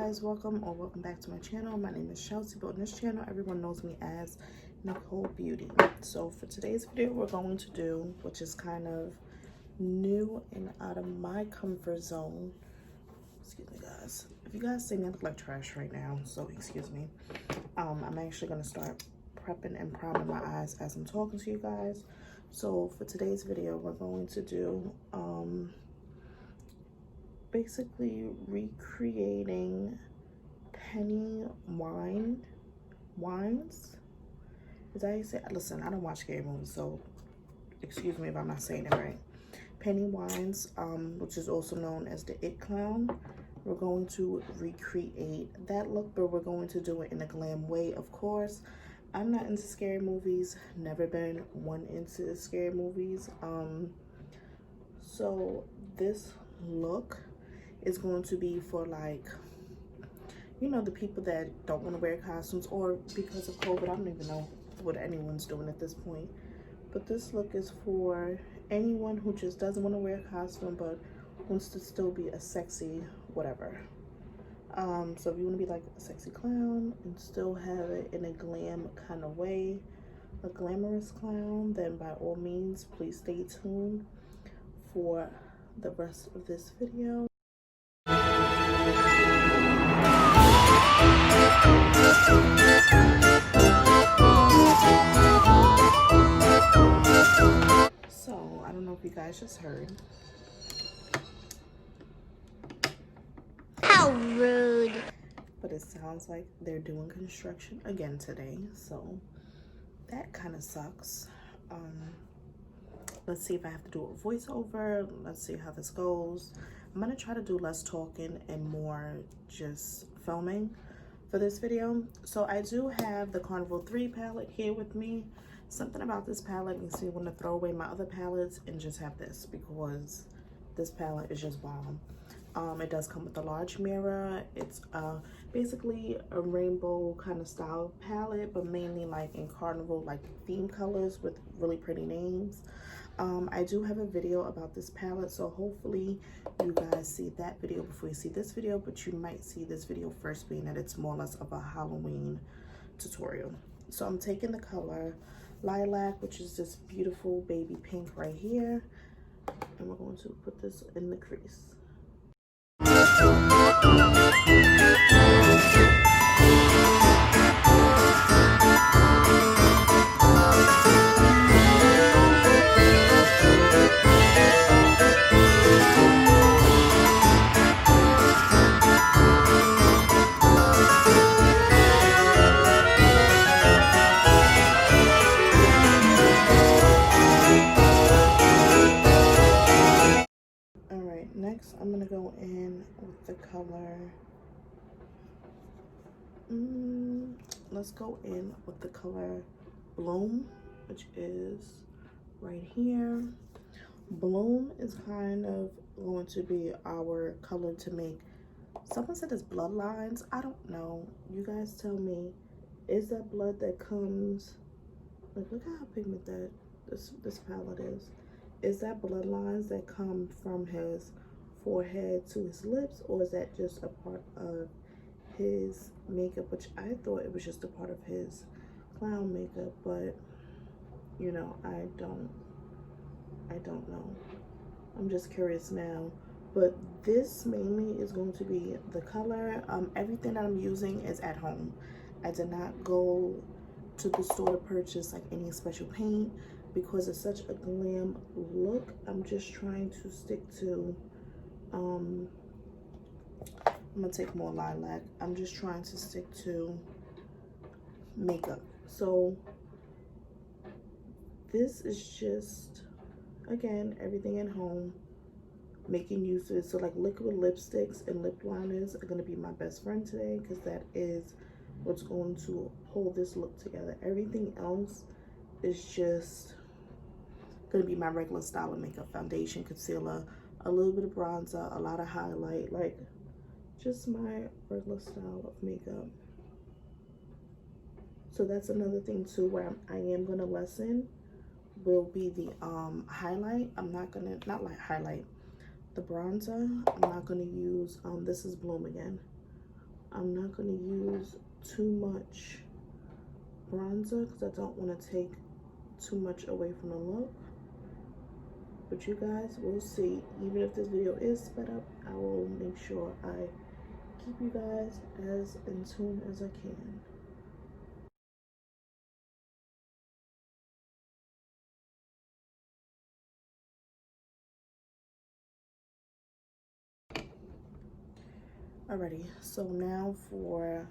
guys, welcome back to my channel. My name is Chelsea, but on this channel everyone knows me as Nicole Beauty. So for today's video, we're going to do, which is kind of new and out of my comfort zone, excuse me guys, if you guys see me, I look like trash right now, so excuse me. I'm actually going to start prepping and priming my eyes as I'm talking to you guys. So for today's video, we're going to do basically recreating Pennywise. Is that how you say it? Listen, I don't watch scary movies, so excuse me if I'm not saying it right. Pennywise, which is also known as the It Clown. We're going to recreate that look, but we're going to do it in a glam way, of course. I'm not into scary movies, never been one into scary movies. So this look is going to be for, like, you know, the people that don't want to wear costumes, or because of COVID, I don't even know what anyone's doing at this point. But this look is for anyone who just doesn't want to wear a costume but wants to still be a sexy whatever. So if you want to be like a sexy clown and still have it in a glam kind of way, a glamorous clown, then by all means please stay tuned for the rest of this video. So I don't know if you guys just heard. How rude. But it sounds like they're doing construction again today, so that kind of sucks. Let's see if I have to do a voiceover. Let's see how this goes. I'm gonna try to do less talking and more just filming for this video. So I do have the Carnival 3 palette here with me. Something about this palette makes me want to throw away my other palettes and just have this, because this palette is just bomb. It does come with a large mirror. It's basically a rainbow kind of style palette, but mainly like in carnival, like theme colors with really pretty names. I do have a video about this palette, so hopefully you guys see that video before you see this video, but you might see this video first, being that it's more or less of a Halloween tutorial. So I'm taking the color Lilac, which is this beautiful baby pink right here, and we're going to put this in the crease. Next, I'm gonna go in with the color. Let's go in with the color Bloom, which is right here. Bloom is kind of going to be our color to make. Someone said it's bloodlines. I don't know. You guys tell me. Is that blood that comes? Like, look at how pigmented this palette is. Is that bloodlines that come from his forehead to his lips, or is that just a part of his makeup, which I thought it was just a part of his clown makeup, but you know, I don't know. I'm just curious now. But this mainly is going to be the color. Everything that I'm using is at home. I did not go to the store to purchase like any special paint because it's such a glam look. I'm just trying to stick to I'm gonna take more lilac. I'm just trying to stick to makeup. So this is just, again, everything at home, making use of it. So like liquid lipsticks and lip liners are gonna be my best friend today, because that is what's going to hold this look together. Everything else is just gonna be my regular style of makeup: foundation, concealer, a little bit of bronzer, a lot of highlight, like just my regular style of makeup. So that's another thing too, where I am gonna lessen will be the highlight. I'm not gonna, not like highlight, the bronzer. I'm not gonna use this is Bloom again. I'm not going to use too much bronzer because I don't want to take too much away from the look. But you guys will see. Even if this video is sped up, I will make sure I keep you guys as in tune as I can. Alrighty, so now for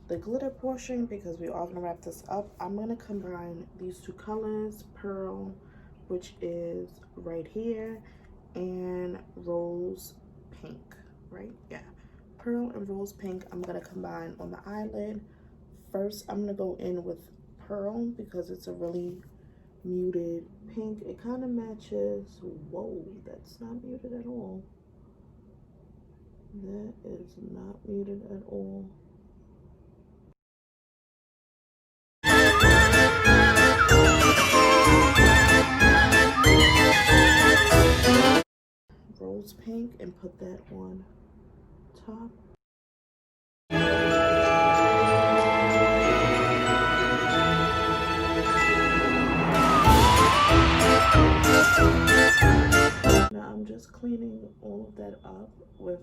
the glitter portion, because we are going to wrap this up, I'm going to combine these two colors, Pearl, which is right here, and Rose Pink, right? Yeah, Pearl and Rose Pink I'm going to combine on the eyelid. First, I'm going to go in with Pearl because it's a really muted pink. It kind of matches, whoa, that's not muted at all. That is not muted at all. Rose Pink and put that on top. Now I'm just cleaning all of that up with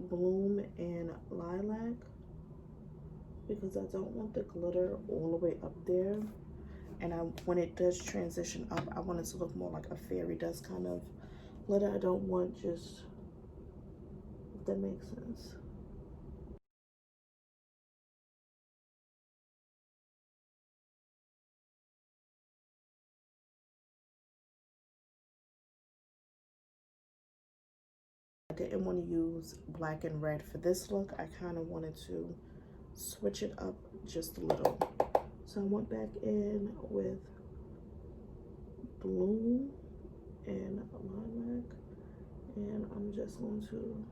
Bloom and Lilac because I don't want the glitter all the way up there, and when it does transition up, I want it to look more like a fairy dust kind of glitter. I don't want just, if that makes sense. I didn't want to use black and red for this look. I kind of wanted to switch it up just a little. So I went back in with Bloom and Lilac, and I'm just going to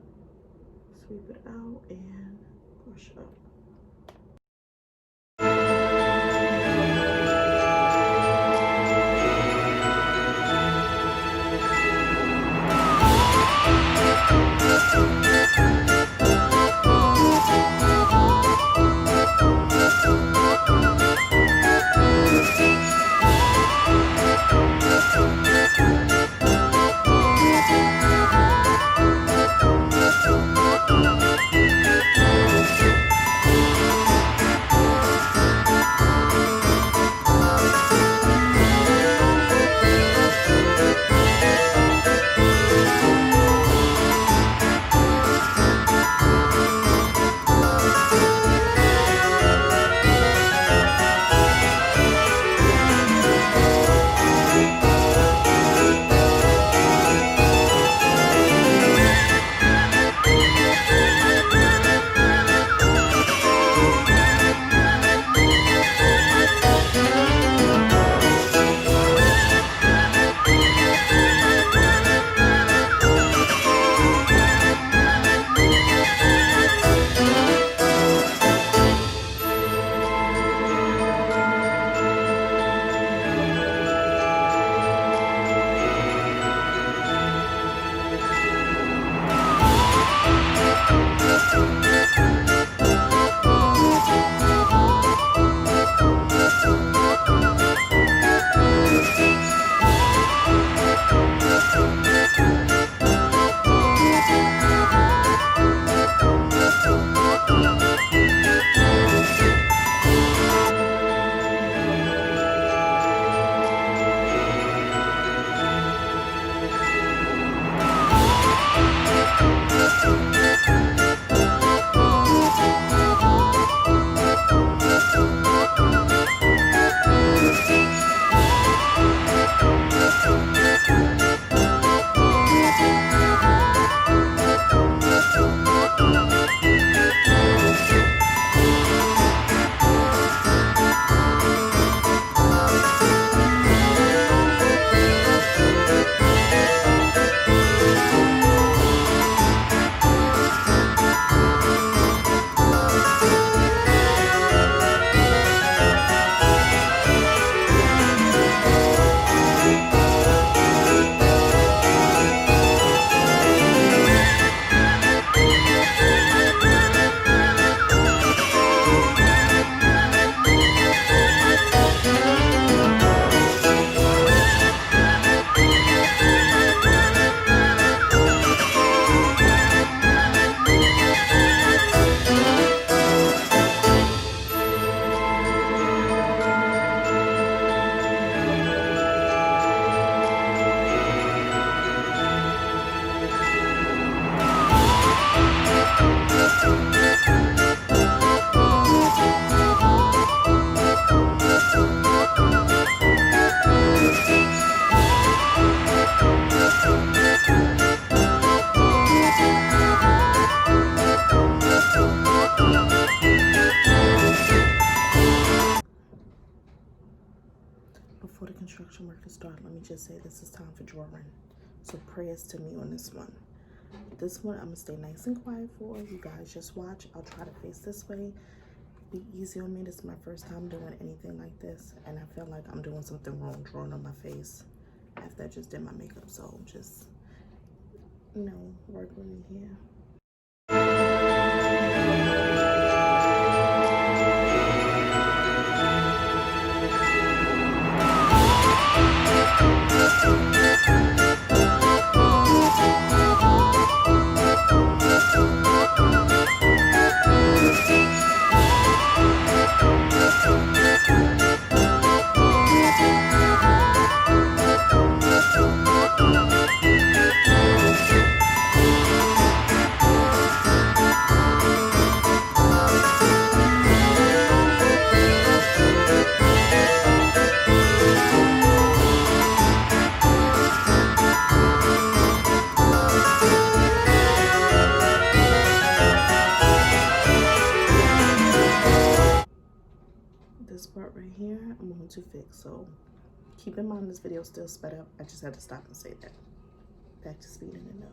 sweep it out and brush up. just say this is time for drawing. So prayers to me on this one. This one, I'm gonna stay nice and quiet for. You guys just watch. I'll try to face this way. Be easy on me. This is my first time doing anything like this. And I feel like I'm doing something wrong drawing on my face after I just did my makeup. So just, you know, work with me here. This part right here, I'm going to fix. So keep in mind this video still sped up. I just had to stop and say that. Back to speeding it up.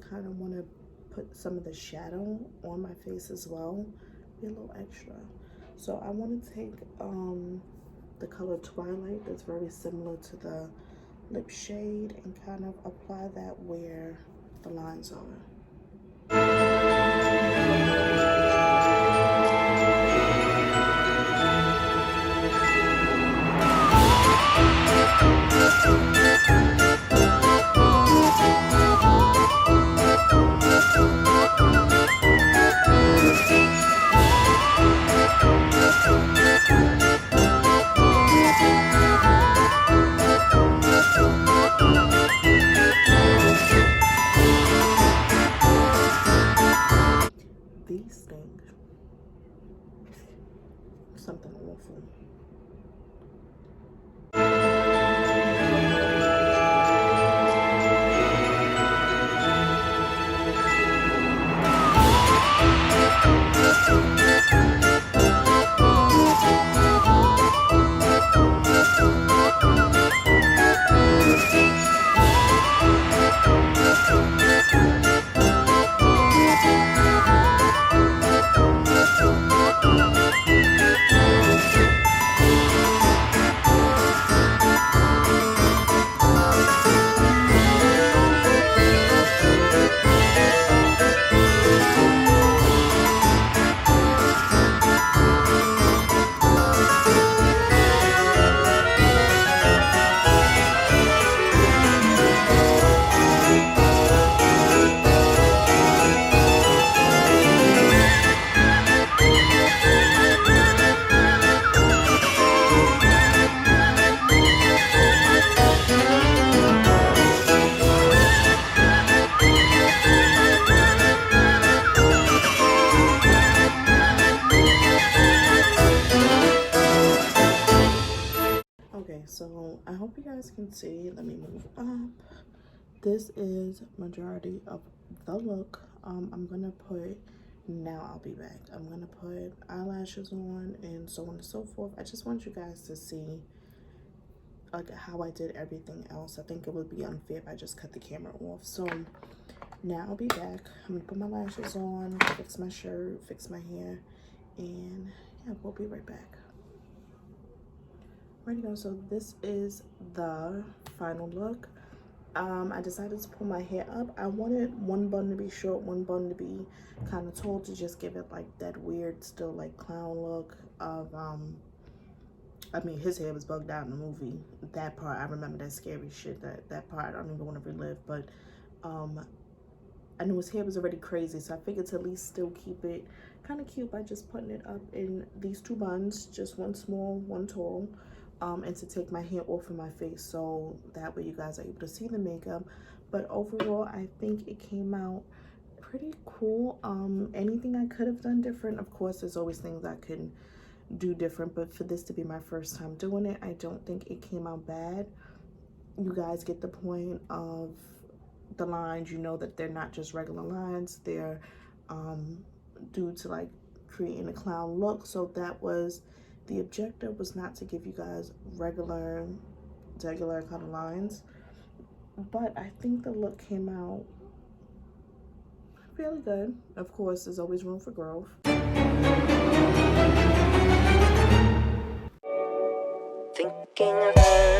Kind of want to put some of the shadow on my face as well, be a little extra. So I want to take the color Twilight that's very similar to the lip shade and kind of apply that where the lines are. These things, something awful. So I hope you guys can see. Let me move up. This is majority of the look. I'm gonna put, now I'll be back, I'm gonna put eyelashes on and so on and so forth. I just want you guys to see like how I did everything else. I think it would be unfair if I just cut the camera off. So now I'll be back. I'm gonna put my lashes on, fix my shirt, fix my hair, and yeah, we'll be right back. Ready to go. So this is the final look. I decided to pull my hair up. I wanted one bun to be short, one bun to be kind of tall, to just give it like that weird, still like clown look of I mean, his hair was bugged out in the movie. That part, I remember that scary shit. That part I don't even want to relive. But I knew his hair was already crazy, so I figured to at least still keep it kind of cute by just putting it up in these two buns, just one small, one tall, and to take my hair off of my face, so that way you guys are able to see the makeup. But overall, I think it came out pretty cool. Anything I could have done different, of course, there's always things I can do different, but for this to be my first time doing it, I don't think it came out bad. You guys get the point of the lines. You know that they're not just regular lines, they're due to like creating a clown look. So that was the objective, was not to give you guys regular kind of lines, but I think the look came out really good. Of course, there's always room for growth. Thinking of her.